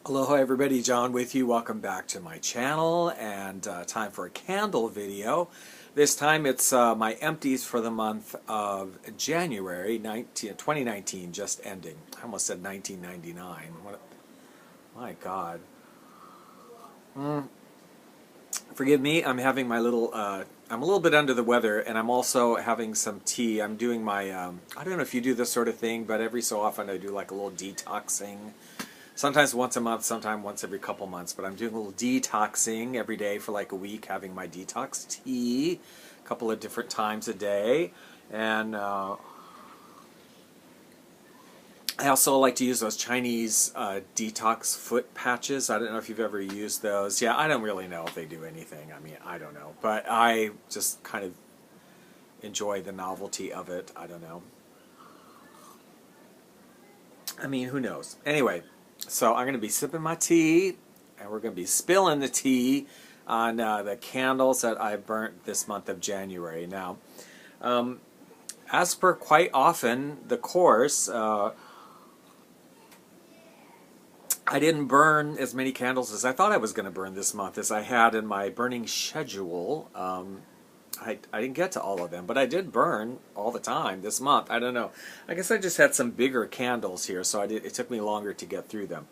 Hello everybody, John with you. Welcome back to my channel and time for a candle video. This time it's my empties for the month of January 2019, just ending. I almost said 1999. My God. Forgive me, I'm having my little, I'm a little bit under the weather, and I'm also having some tea. I'm doing my, I don't know if you do this sort of thing, but every so often I do like a little detoxing. Sometimes once a month, sometimes once every couple months, but I'm doing a little detoxing every day for like a week, having my detox tea a couple of different times a day. And I also like to use those Chinese detox foot patches. I don't know if you've ever used those. Yeah, I don't really know if they do anything. I mean, I don't know. But I just kind of enjoy the novelty of it. I don't know. I mean, who knows? Anyway. So I'm going to be sipping my tea, and we're going to be spilling the tea on the candles that I burnt this month of January. Now, as per quite often the course, I didn't burn as many candles as I thought I was going to burn this month as I had in my burning schedule. I didn't get to all of them, but I did burn all the time this month. I don't know. I guess I just had some bigger candles here, so it took me longer to get through them.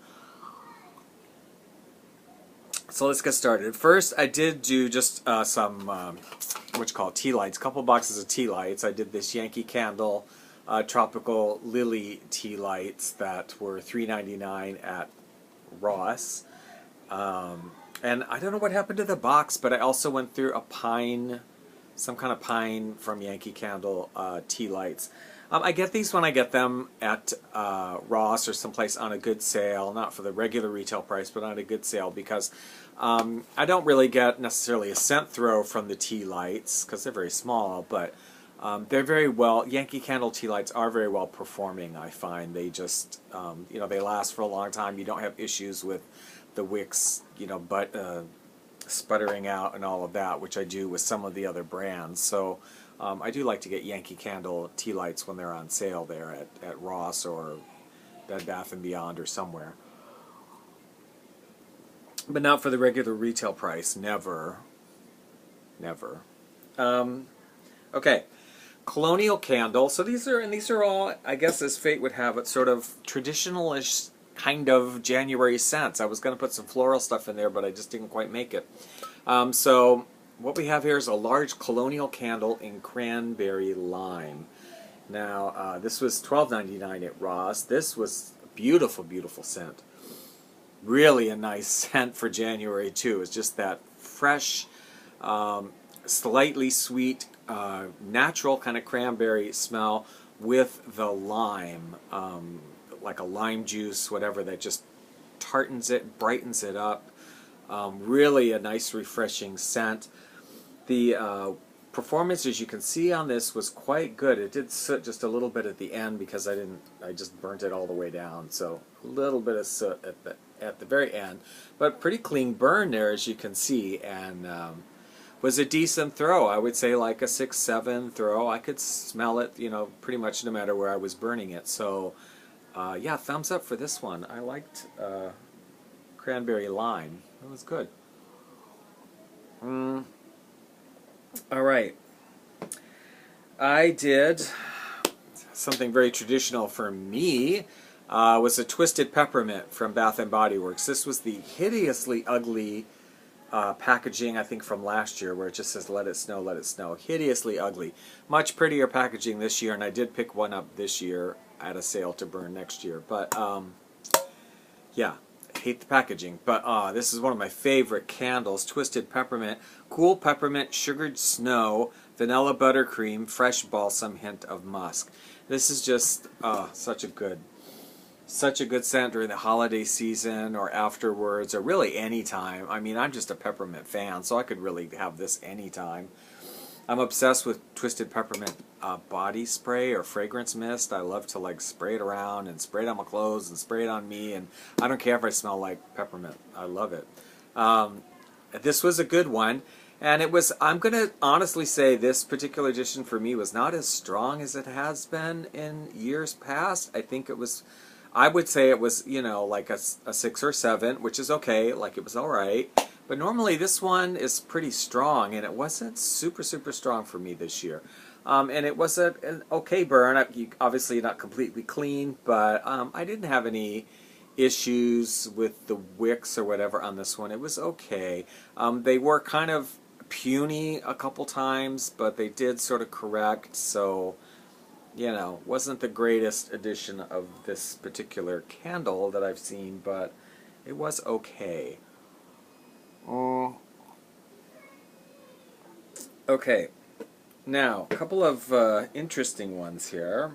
So let's get started. First, I did do just some, what you call tea lights, a couple boxes of tea lights. I did this Yankee Candle Tropical Lily tea lights that were $3.99 at Ross. And I don't know what happened to the box, but I also went through a pine, some kind of pine from Yankee Candle tea lights. I get these when I get them at Ross or someplace on a good sale, not for the regular retail price, but on a good sale, because I don't really get necessarily a cent throw from the tea lights because they're very small, but they're very well, Yankee Candle tea lights are very well performing, I find. They just, you know, they last for a long time. You don't have issues with the wicks, you know, but sputtering out and all of that, which I do with some of the other brands. So I do like to get Yankee Candle tea lights when they're on sale there at Ross or Bed Bath & Beyond or somewhere. But not for the regular retail price. Never. Never. Okay. Colonial candle. So these are all, I guess as fate would have it, sort of traditional-ish kind of January scents. I was going to put some floral stuff in there, but I just didn't quite make it. So what we have here is a large Colonial candle in cranberry lime. Now, this was $12.99 at Ross. This was a beautiful, beautiful scent. Really a nice scent for January, too. It's just that fresh, slightly sweet, natural kind of cranberry smell with the lime. Like a lime juice, whatever, that just tartans it, brightens it up. Really a nice, refreshing scent. The performance, as you can see on this, was quite good. It did soot just a little bit at the end because I just burnt it all the way down. So a little bit of soot at the very end, but pretty clean burn there, as you can see, and was a decent throw. I would say like a 6-7 throw. I could smell it, you know, pretty much no matter where I was burning it. So yeah, thumbs up for this one. I liked cranberry lime. It was good. Alright. I did something very traditional for me. Was a Twisted Peppermint from Bath & Body Works. This was the hideously ugly packaging, I think, from last year, where it just says, "Let it snow, let it snow." Hideously ugly. Much prettier packaging this year, and I did pick one up this year at a sale to burn next year. But yeah, hate the packaging. But this is one of my favorite candles. Twisted Peppermint, cool peppermint, sugared snow, vanilla buttercream, fresh balsam, hint of musk. This is just such a good scent during the holiday season or afterwards, or really any time. I mean, I'm just a peppermint fan, so I could really have this anytime. I'm obsessed with Twisted Peppermint body spray or fragrance mist. I love to like spray it around and spray it on my clothes and spray it on me, and I don't care if I smell like peppermint. I love it. This was a good one, and it was, I'm going to honestly say this particular edition for me was not as strong as it has been in years past. I think it was I would say it was, you know, like a 6 or 7, which is okay, like it was all right. But normally this one is pretty strong, and it wasn't super, super strong for me this year. And it was an okay burn. Obviously not completely clean, but I didn't have any issues with the wicks or whatever on this one. It was okay. They were kind of puny a couple times, but they did sort of correct, so you know, wasn't the greatest edition of this particular candle that I've seen, but it was okay. Okay, now, a couple of interesting ones here.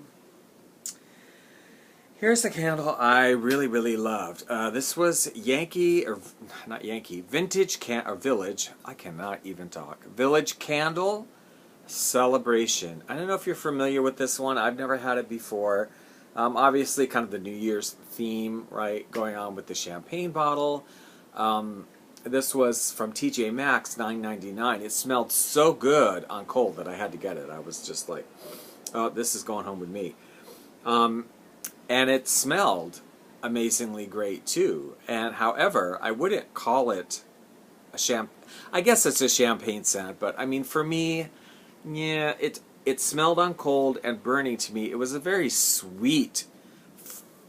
Here's a candle I really, really loved. This was Yankee, or not Yankee, or Village, I cannot even talk. Village Candle Celebration. I don't know if you're familiar with this one. I've never had it before. Obviously, kind of the New Year's theme, right, going on with the champagne bottle. This was from TJ Maxx, $9.99. It smelled so good on cold that I had to get it. I was just like, oh, this is going home with me. And it smelled amazingly great too. And however, I wouldn't call it a I guess it's a champagne scent, but I mean, for me, yeah, it smelled on cold and burning to me. It was a very sweet,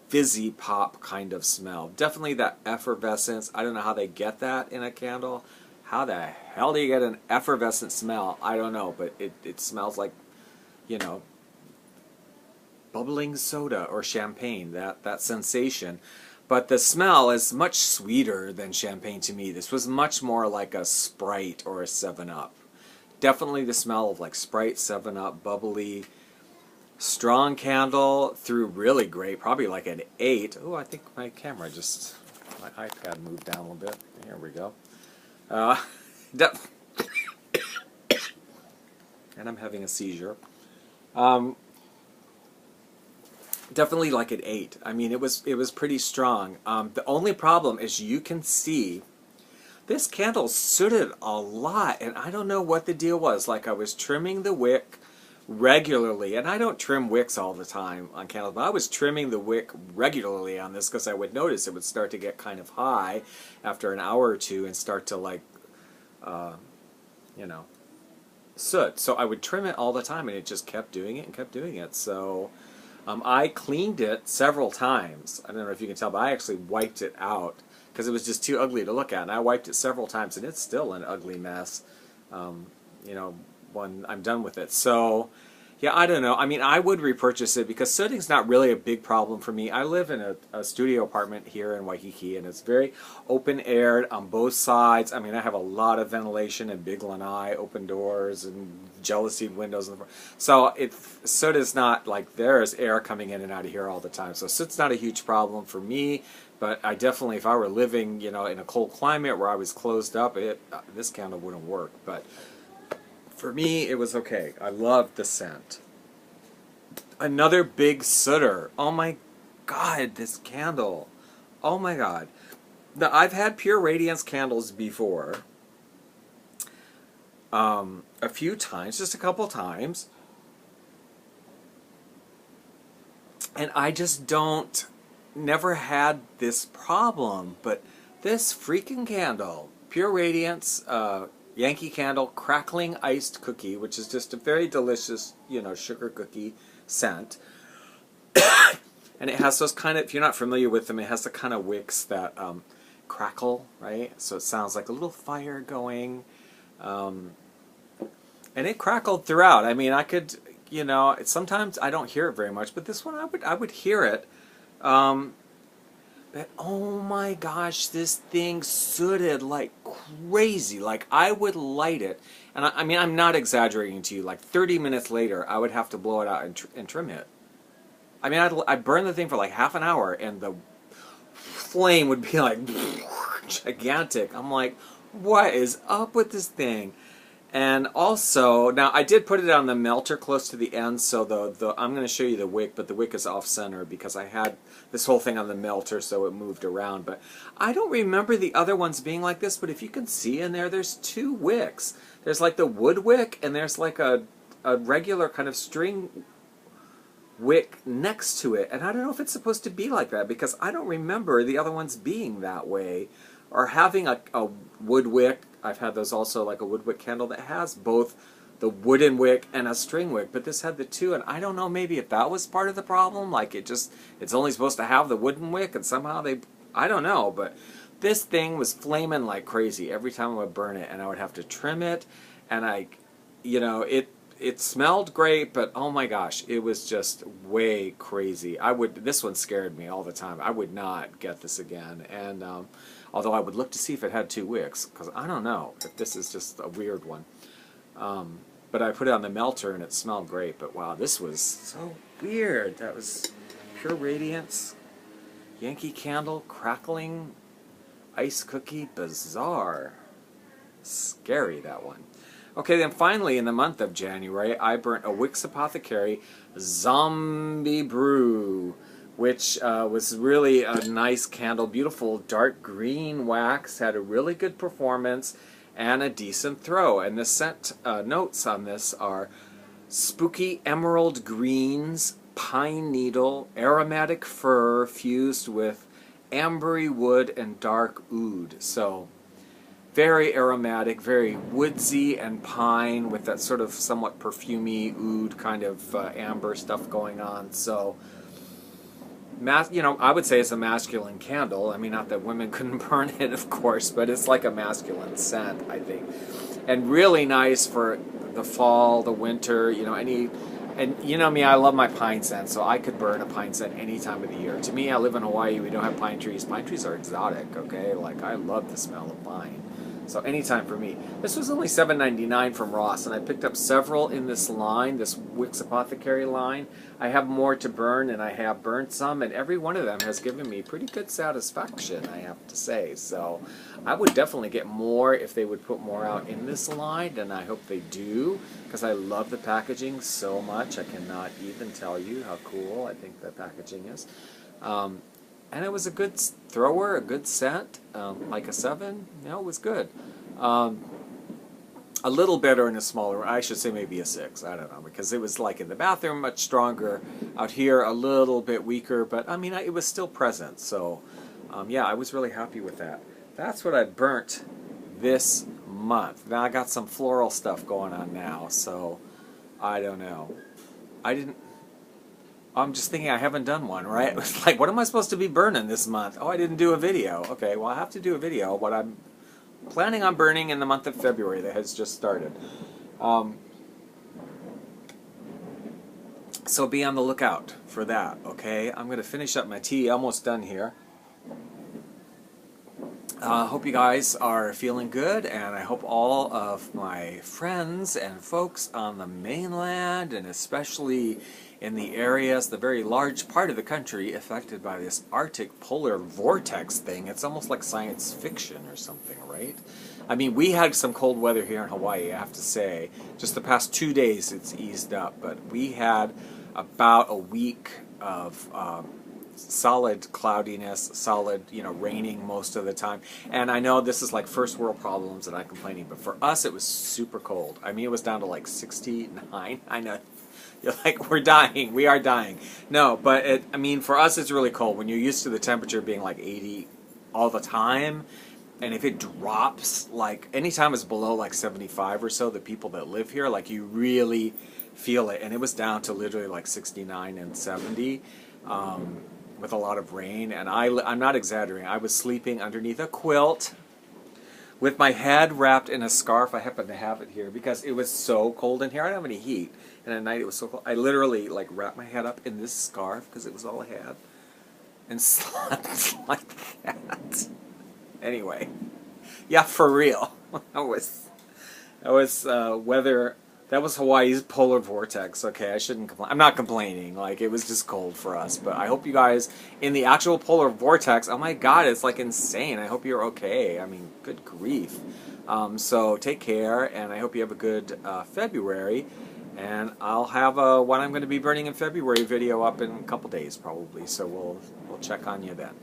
fizzy pop kind of smell. Definitely that effervescence. I don't know how they get that in a candle. How the hell do you get an effervescent smell? I don't know, but it smells like, you know, bubbling soda or champagne, that sensation. But the smell is much sweeter than champagne to me. This was much more like a Sprite or a 7-Up. Definitely the smell of like Sprite, 7-Up, bubbly, strong candle, through really great, probably like an 8. Oh, I think my camera just, my iPad moved down a little bit. Here we go. And I'm having a seizure. Definitely like an 8. I mean, it was pretty strong. The only problem is you can see this candle sooted a lot, and I don't know what the deal was. Like, I was trimming the wick regularly, and I don't trim wicks all the time on candles, but I was trimming the wick regularly on this because I would notice it would start to get kind of high after an hour or two and start to, like, you know, soot. So I would trim it all the time, and it just kept doing it and kept doing it. So I cleaned it several times. I don't know if you can tell, but I actually wiped it out because it was just too ugly to look at. And I wiped it several times, and it's still an ugly mess, you know, when I'm done with it. So, yeah, I don't know. I mean, I would repurchase it because sooting's not really a big problem for me. I live in a studio apartment here in Waikiki, and it's very open-aired on both sides. I mean, I have a lot of ventilation and big lanai, open doors, and jealousy windows. So soot is not like there is air coming in and out of here all the time. So soot's not a huge problem for me. But I definitely, if I were living, you know, in a cold climate where I was closed up, this candle wouldn't work. But for me, it was okay. I loved the scent. Another big sooter. Oh my God, this candle. Oh my God. Now, I've had Pure Radiance candles before. A few times, just a couple times. And I just never had this problem. But this freaking candle, Pure Radiance, Yankee Candle Crackling Iced Cookie, which is just a very delicious, you know, sugar cookie scent. And it has those kind of, if you're not familiar with them, it has the kind of wicks that crackle, right? So it sounds like a little fire going. And it crackled throughout. I mean, I could, you know, sometimes I don't hear it very much, but this one I would hear it. But oh my gosh, this thing sooted like crazy. Like, I would light it, and I mean, I'm not exaggerating to you. Like 30 minutes later, I would have to blow it out and trim it. I mean, I'd burn the thing for like half an hour, and the flame would be like gigantic. I'm like, what is up with this thing? And also, now I did put it on the melter close to the end, so I'm going to show you the wick, but the wick is off-center because I had this whole thing on the melter, so it moved around. But I don't remember the other ones being like this, but if you can see in there, there's 2 wicks. There's like the wood wick, and there's like a regular kind of string wick next to it, and I don't know if it's supposed to be like that, because I don't remember the other ones being that way, or having a wood wick. I've had those also, like a wood wick candle that has both the wooden wick and a string wick, but this had the two, and I don't know maybe if that was part of the problem, like it's only supposed to have the wooden wick, and somehow I don't know, but this thing was flaming like crazy every time I would burn it, and I would have to trim it, and it smelled great, but oh my gosh, it was just way crazy. This one scared me all the time. I would not get this again, and although I would look to see if it had two wicks, because I don't know if this is just a weird one. But I put it on the melter and it smelled great, but wow, this was so weird. That was Pure Radiance, Yankee Candle, Crackling, Ice Cookie, bizarre. Scary, that one. Okay, then finally in the month of January, I burnt a Wick's Apothecary Zombie Brew, which was really a nice candle, beautiful dark green wax, had a really good performance and a decent throw. And the scent notes on this are spooky emerald greens, pine needle, aromatic fir fused with ambery wood and dark oud. So very aromatic, very woodsy and pine, with that sort of somewhat perfumey oud kind of amber stuff going on. So I would say it's a masculine candle. I mean, not that women couldn't burn it, of course, but it's like a masculine scent, I think. And really nice for the fall, the winter, and you know me, I love my pine scent, so I could burn a pine scent any time of the year. To me, I live in Hawaii, we don't have pine trees. Pine trees are exotic, okay? Like, I love the smell of pine. So anytime for me. This was only $7.99 from Ross, and I picked up several in this line, this Wick's Apothecary line. I have more to burn, and I have burnt some, and every one of them has given me pretty good satisfaction, I have to say. So I would definitely get more if they would put more out in this line, and I hope they do, because I love the packaging so much. I cannot even tell you how cool I think the packaging is. And it was a good thrower, a good scent, like a 7. It was good. A little better in a smaller, I should say maybe a 6, I don't know, because it was like in the bathroom much stronger, out here a little bit weaker, but I mean, it was still present, so yeah, I was really happy with that. That's what I burnt this month. Now I got some floral stuff going on now, so I don't know. I'm just thinking I haven't done one, right? It was like, what am I supposed to be burning this month? Oh, I didn't do a video. Okay, well, I have to do a video, but I'm planning on burning in the month of February that has just started. So be on the lookout for that, okay? I'm going to finish up my tea, almost done here. Hope you guys are feeling good, and I hope all of my friends and folks on the mainland, and especially in the areas, the very large part of the country affected by this Arctic polar vortex thing. It's almost like science fiction or something, right? I mean, we had some cold weather here in Hawaii, I have to say. Just the past 2 days it's eased up, but we had about a week of solid cloudiness, solid, raining most of the time. And I know this is like first world problems and I'm complaining, but for us it was super cold. I mean, it was down to like 69. I know. You're like, we're dying. We are dying. No, but I mean, for us it's really cold. When you're used to the temperature being like 80 all the time, and if it drops, like, anytime it's below like 75 or so, the people that live here, like, you really feel it. And it was down to literally like 69 and 70. With a lot of rain, and I'm not exaggerating. I was sleeping underneath a quilt with my head wrapped in a scarf. I happen to have it here because it was so cold in here. I don't have any heat, and at night it was so cold. I literally like wrapped my head up in this scarf because it was all I had, and slept like that. Anyway, yeah, for real. That was weather. That was Hawaii's polar vortex. Okay, I shouldn't complain. I'm not complaining. Like, it was just cold for us. But I hope you guys, in the actual polar vortex, oh my god, it's like insane. I hope you're okay. I mean, good grief. So take care, and I hope you have a good February. And I'll have what I'm going to be burning in February video up in a couple days, probably. So we'll check on you then.